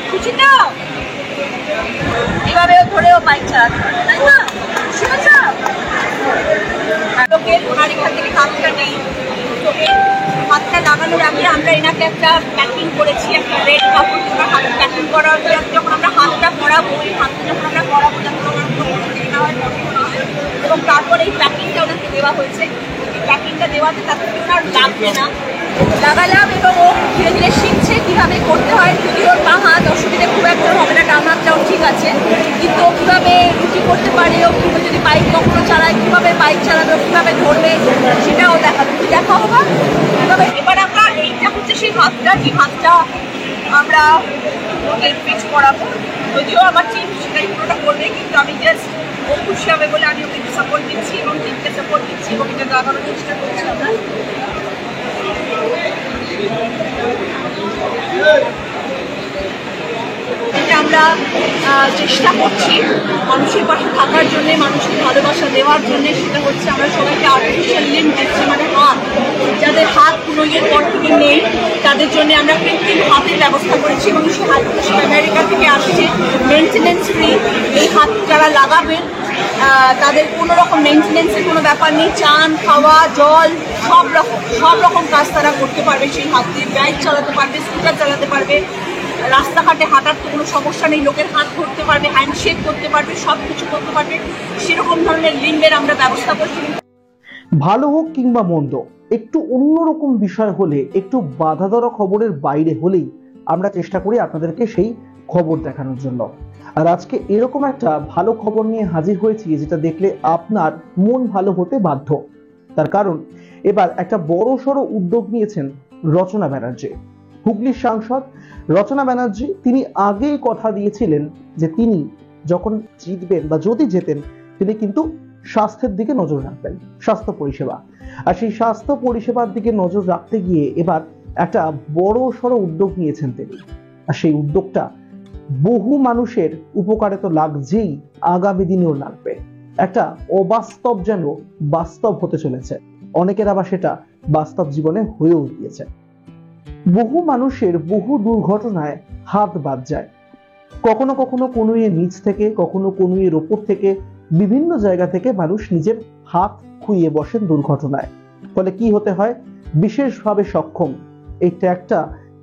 খুশি তো? এভাবেও ধরেও বাইক চালাতে পারে, তাই না? লোকের ওনার এখান থেকে হাতটা নেই, হাতটা লাগানোর আগে আমরা এনাকে একটা প্যাকিং করেছি, একটা রেড কাপড় ওনার হাতে প্যাকিং করা হচ্ছে। যখন আমরা হাতটা পরাবো, এই হাতটা যখন আমরা পরাবো যাতে ওনার কোনো ক্ষতি না হয়, কষ্ট না হয়, এবং তারপরে এই প্যাকিংটা ওনাকে দেওয়া হয়েছে। এই প্যাকিংটা দেওয়াতে তাতে ওনার লাগবে না, লাগালাম, এবং ও ধীরে ধীরে শিখছে কীভাবে করতে হয়। যদি ওর পা হাত অসুবিধে খুব একটা হবে না, ডান হাতটাও ঠিক আছে, কিন্তু ও কীভাবে রুটি করতে পারে, ও কীভাবে যদি বাইক কখনো চালায় কীভাবে বাইক চালাবে, কীভাবে ধরবে সেটাও দেখাবে। দেখা হোক এবার আমরা এইটা হচ্ছে সেই হাতটা, যে হাতটা আমরা ওকে পিচ করাবো। যদিও আমার টিম সেটাই পুরোটা করবে, কিন্তু আমি জাস্ট ও খুশি হবে বলে আমি ওকে সাপোর্ট দিচ্ছি এবং টিমকে সাপোর্ট দিচ্ছি এবং এটা লাগানোর চেষ্টা করছি আমরা। আমরা চেষ্টা করছি মানুষের পাশে থাকার জন্যে, মানুষকে ভালোবাসা দেওয়ার জন্যে। সেটা হচ্ছে আমরা সবাইকে আর্টিফিশিয়াল লিম্ব দিচ্ছি, মানে হাত, যাদের হাত 15 পর থেকে নেই তাদের জন্য আমরা কৃত্রিম হাতের ব্যবস্থা করেছি এবং সেই হাতগুলো সব আমেরিকা থেকে আসছে, মেনটেনেন্স ফ্রি। এই হাত যারা লাগাবেন তাদের কোনো রকম মেনটেনেন্সের কোনো ব্যাপার নেই, চান, খাওয়া, জল, সব রকম কাজ তারা করতে পারবে সেই হাত দিয়ে। বাইক চালাতে পারবে, স্কুটার চালাতে পারবে, রাস্তাঘাটে হাঁটার তো কোনো সমস্যা নেই, লোকের হাত ধরতে পারবে, হ্যান্ডশেক করতে পারবে, সব কিছু করতে পারবে। সেরকম ধরনের লিম্বের আমরা ব্যবস্থা করছি। ভালো হোক কিংবা মন্দ, একটু অন্যরকম বিষয় হলে, একটু বাধা ধরা খবরের বাইরে হলেই আমরা চেষ্টা করি আপনাদেরকে সেই খবর দেখানোর জন্য। আর আজকে এরকম একটা ভালো খবর নিয়ে হাজির হয়েছি যেটা দেখলে আপনার মন ভালো হতে বাধ্য। তার কারণ এবার একটা বড় সড়ো উদ্যোগ নিয়েছেন রচনা ব্যানার্জি, হুগলির সাংসদ রচনা ব্যানার্জি। তিনি আগেই কথা দিয়েছিলেন যে তিনি যখন জিতবেন বা যদি জেতেন তিনি কিন্তু স্বাস্থ্যের দিকে নজর রাখবেন, স্বাস্থ্য পরিষেবা। আর সেই স্বাস্থ্য পরিষেবার দিকে নজর রাখতে গিয়ে এবার একটা বড় সড়ো উদ্যোগ নিয়েছেন তিনি। আর সেই উদ্যোগটা বহু মানুষের উপকারে তো লাগছেই, আগামী দিনেও লাগবে। একটা অবাস্তব যেন বাস্তব হতে চলেছে, অনেকের আবার সেটা বাস্তব জীবনে হয়েও গিয়েছে। বহু মানুষের বহু দুর্ঘটনায় হাত বাদ যায়, কখনো কখনো কনুইয়ের নিচ থেকে, কখনো কনুইয়ের ওপর থেকে, বিভিন্ন জায়গা থেকে মানুষ নিজের হাত খুইয়ে বসেন দুর্ঘটনায়। ফলে কি হতে হয়, বিশেষভাবে সক্ষম এই ট্যাগটা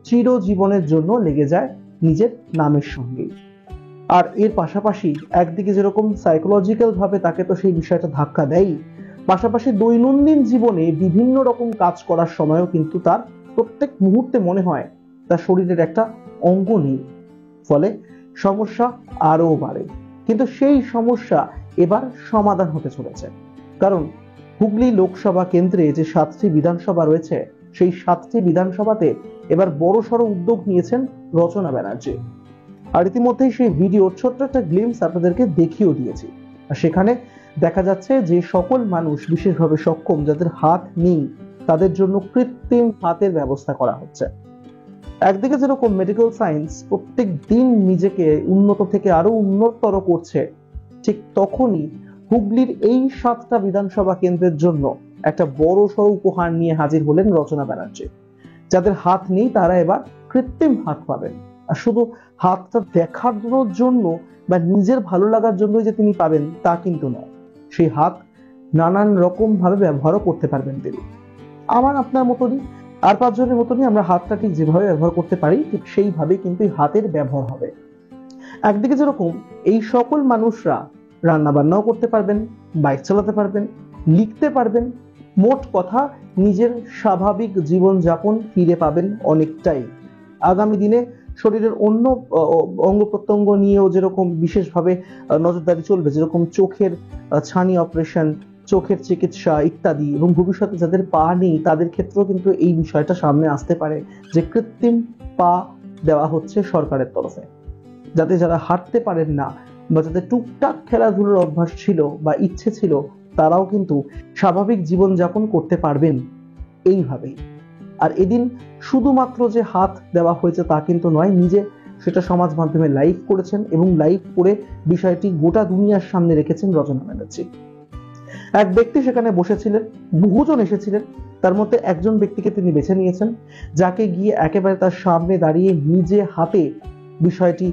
চিরজীবনের জন্য লেগে যায় নিজের নামের সঙ্গে। আর এর পাশাপাশি একদিকে যেরকম সাইকোলজিক্যাল ভাবে তাকে তো সেই বিষয়টা ধাক্কা দেয়, পাশাপাশি দৈনন্দিন জীবনে বিভিন্ন রকম কাজ করার সময়ও কিন্তু তার প্রত্যেক মুহূর্তে মনে হয় তার শরীরের একটা অঙ্গ নেই। ফলে সমস্যা আরো বাড়ে। কিন্তু সেই সমস্যা এবার সমাধান হতে চলেছে, কারণ হুগলি লোকসভা কেন্দ্রে যে 7টি বিধানসভা রয়েছে সেই 7টি বিধানসভাতে এবার বড়সড় উদ্যোগ নিয়েছেন রচনা ব্যানার্জি। আর ইতিমধ্যেই সেই ভিডিওর ছোট্ট একটা গ্লিমস আপনাদেরকে দেখিয়েও দিয়েছি। আর সেখানে দেখা যাচ্ছে যে সকল মানুষ বিশেষভাবে সক্ষম যাদের হাত নেই তাদের জন্য কৃত্রিম হাতের ব্যবস্থা করা হচ্ছে। একদিকে যেরকম মেডিকেল সায়েন্স প্রত্যেক দিন নিজেকে উন্নত থেকে আরো উন্নততর করছে, ঠিক তখনই হুগলির এই 7টা বিধানসভা কেন্দ্রের জন্য একটা বড় সড় উপহার নিয়ে হাজির হলেন রচনা ব্যানার্জি। যাদের হাত নেই তারা এবার কৃত্রিম হাত পাবেন। আর শুধু হাতটা দেখানোর জন্য বা নিজের ভালো লাগার জন্য যে তিনি পাবেন তা কিন্তু নয়, সেই হাত নানান রকম ভাবে ব্যবহারও করতে পারবেন তিনি। আমার আপনার মতনই আর 5 জনের মতনই আমরা হাতটা ঠিক যেভাবে ব্যবহার করতে পারি ঠিক সেইভাবে কিন্তু এই হাতের ব্যবহার হবে। একদিকে যেরকম এই সকল মানুষরা রান্না বান্নাও করতে পারবেন, বাইক চালাতে পারবেন, লিখতে পারবেন, মোট কথা নিজের স্বাভাবিক জীবনযাপন ফিরে পাবেন অনেকটাই। আগামী দিনে শরীরের অন্য অঙ্গ প্রত্যঙ্গ নিয়েও যেরকম বিশেষভাবে নজরদারি চলবে, যেরকম চোখের ছানি অপারেশন, চোখের চিকিৎসা ইত্যাদি, এবং ভবিষ্যতে যাদের পা নেই তাদের ক্ষেত্রেও কিন্তু এই বিষয়টা সামনে আসতে পারে যে কৃত্রিম পা দেওয়া হচ্ছে সরকারের তরফে, যাতে যারা হাঁটতে পারেন না বা যাদের টুকটাক খেলাধুলার অভ্যাস ছিল বা ইচ্ছে ছিল তারাও কিন্তু স্বাভাবিক জীবনযাপন করতে পারবেন এইভাবেই। আর এদিন শুধুমাত্র যে হাত দেওয়া হয়েছে তা কিন্তু নয়, নিজে সেটা সমাজ মাধ্যমে লাইভ করেছেন এবং লাইভ করে বিষয়টি গোটা দুনিয়ার সামনে রেখেছেন রচনা ব্যানার্জি। এক ব্যক্তি সেখানে বসেছিলেন, বহুজন এসেছিলেন, তার মধ্যে একজন ব্যক্তিকে তিনি বেছে নিয়েছেন, যাকে গিয়ে একেবারে তার সামনে দাঁড়িয়ে নিজে হাতে বিষয়টি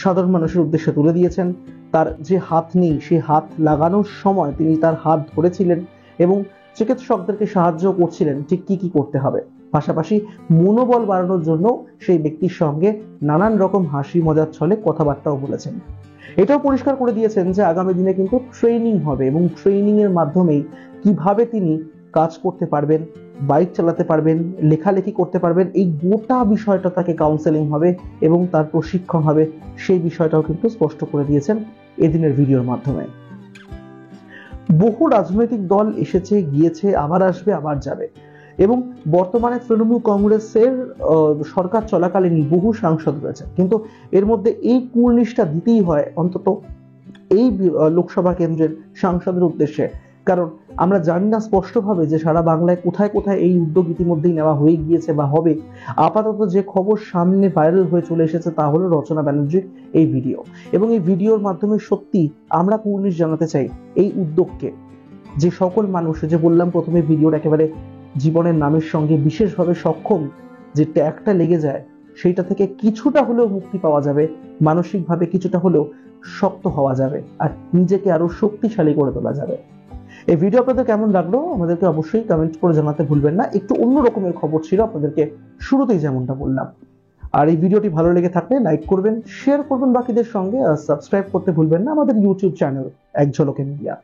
সাধারণ মানুষের উদ্দেশ্যে তুলে দিয়েছেন। তার যে হাত নেই সেই হাত লাগানোর সময় তিনি তার হাত ধরেছিলেন এবং চিকিৎসকদেরকে সাহায্য করছিলেন ঠিক কি কি করতে হবে। পাশাপাশি মনোবল বাড়ানোর জন্য সেই ব্যক্তির সঙ্গে নানান রকম হাসি মজার ছলে কথাবার্তাও বলেছেন। এটাও পরিষ্কার করে দিয়েছেন যে আগামী দিনে কিন্তু ট্রেনিং হবে এবং ট্রেনিং এর মাধ্যমেই কিভাবে তিনি কাজ করতে পারবেন, বাইক চালাতে পারবেন, লেখালেখি করতে পারবেন, এই গোটা বিষয়টা তাকে কাউন্সেলিং হবে এবং তার প্রশিক্ষণ হবে, সেই বিষয়টাও কিন্তু স্পষ্ট করে দিয়েছেন এদিনের ভিডিওর মাধ্যমে। বহু রাজনৈতিক দল এসেছে গিয়েছে, আবার আসবে আবার যাবে এবং বর্তমানে তৃণমূল কংগ্রেসের সরকার চলাকালীন বহু সাংসদ রয়েছে, কিন্তু এর মধ্যে এই কুর্নিশটা দিতেই হয় অন্তত এই লোকসভা কেন্দ্রের সাংসদের উদ্দেশ্যে। কারণ আমরা জানি না স্পষ্টভাবে যে সারা বাংলায় কোথায় কোথায় এই উদ্যোগ ইতিমধ্যেই নেওয়া হয়ে গিয়েছে বা হবে। আপাতত যে খবর সামনে ভাইরাল হয়ে চলে এসেছে তা হলো রচনা ব্যানার্জির এই ভিডিও, এবং এই ভিডিওর মাধ্যমে সত্যি আমরা কুর্নিশ জানাতে চাই এই উদ্যোগকে। যে সকল মানুষ, যে বললাম প্রথমে ভিডিওর একেবারে জীবনের নামের সঙ্গে বিশেষভাবে সক্ষম যে ট্যাগটা লেগে যায়, সেইটা থেকে কিছুটা হলেও মুক্তি পাওয়া যাবে, মানসিকভাবে কিছুটা হলেও শক্ত হওয়া যাবে আর নিজেকে আরো শক্তিশালী করে তোলা যাবে। এই ভিডিও আপনাদের কেমন লাগলো আমাদেরকে অবশ্যই কমেন্ট করে জানাতে ভুলবেন না। একটু অন্য রকমের খবর ছিল আপনাদেরকে শুরুতেই যেমনটা বললাম। আর এই ভিডিওটি ভালো লেগে থাকলে লাইক করবেন, শেয়ার করবেন বাকিদের সঙ্গে, আর সাবস্ক্রাইব করতে ভুলবেন না আমাদের ইউটিউব চ্যানেল এক ঝলকে মিডিয়া।